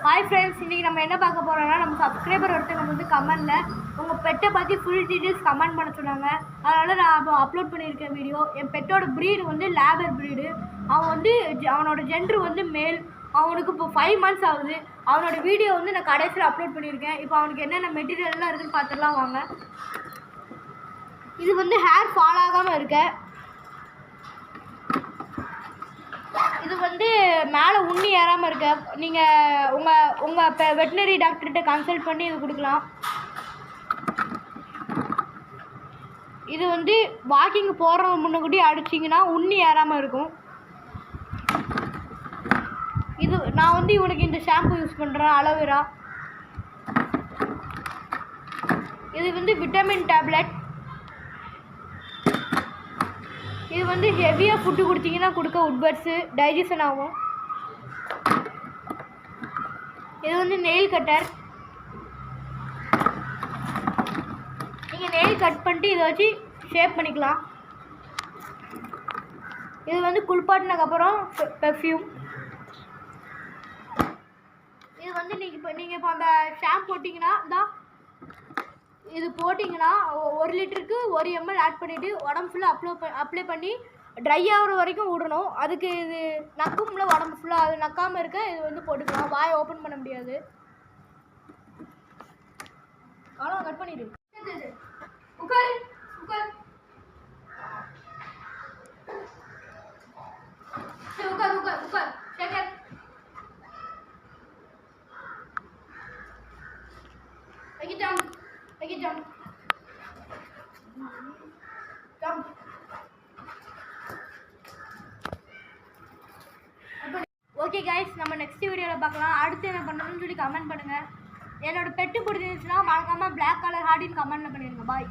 Hi friends, இன்றைக்கி நம்ம என்ன பார்க்க போகிறோம்னா, நம்ம சப்ஸ்கிரைபர் ஒருத்தவங்க வந்து கமெண்டில் உங்கள் பெட்டை பற்றி ஃபுல் டீட்டெயில்ஸ் கமெண்ட் பண்ண சொன்னாங்க. அதனால் நான் இப்போ அப்லோட் பண்ணியிருக்கேன் வீடியோ. என் பெட்டோட ப்ரீடு வந்து லேபர் ப்ரீடு. அவன் வந்து அவனோட ஜெண்டர் வந்து மேல். அவனுக்கு இப்போ 5 months ஆகுது. அவனோட வீடியோ வந்து நான் கடைசியில் அப்லோட் பண்ணியிருக்கேன். இப்போ அவனுக்கு என்னென்ன மெட்டீரியல்லாம் இருக்குதுன்னு பார்த்துடலாம் வாங்க. இது வந்து ஹேர் ஃபால் ஆகாமல் இருக்க. இது வந்து மேலே உண்ணி ஏறாமல் இருக்க. நீங்கள் உங்கள் வெட்டினரி டாக்டர்கிட்ட கன்சல்ட் பண்ணி இது கொடுக்கலாம். இது வந்து வாக்கிங் போகிற முன்னக்கூட்டி அடிச்சிங்கன்னா உண்ணி ஏறாமல் இருக்கும். இது நான் வந்து இவனுக்கு இந்த ஷாம்பு யூஸ் பண்ணுறேன், அலோவேரா. இது வந்து விட்டமின் டேப்லெட். இது வந்து ஹெவியாக ஃபுட்டு கொடுத்தீங்கன்னா கொடுக்க உட்பட்ஸு டைஜஷன் ஆகும். இது வந்து நெயில் கட்டர். நீங்கள் நெயில் கட் பண்ணிட்டு இதை வச்சு ஷேப் பண்ணிக்கலாம். இது வந்து குளிப்பாட்டினதுக்கப்புறம் பெர்ஃப்யூம். இது வந்து நீங்கள் இப்போ அந்த ஷாம்பு போட்டிங்கன்னா இது போட்டிங்கன்னா 1 லிட்டருக்கு 1 ml ஆட் பண்ணிவிட்டு உடம்பு ஃபுல்லாக அப்ளை பண்ணி ட்ரை ஆகிற வரைக்கும் விடணும். அதுக்கு இது நக்கும்ல உடம்பு ஃபுல்லாக, அது நக்காமல் இருக்க இது வந்து போட்டுக்கலாம். வாயை ஓப்பன் பண்ண முடியாது. அவ்வளோ கட் பண்ணிடு. உட்காரு உட்காரு உட்கார் உட்கார் உட்கார் Sekar. Make it jump. Jump. Okay guys, நம்ம நெக்ஸ்ட் வீடியோவில் பார்க்கலாம். அடுத்து என்ன பண்ணணும்னு சொல்லி கமெண்ட் பண்ணுங்கள். என்னோட பெட்டு பிடிச்சிருந்துச்சுன்னா மறக்காமல் Black கலர் ஹார்டின்னு கமெண்ட்டில் பண்ணிடுங்க. பாய்.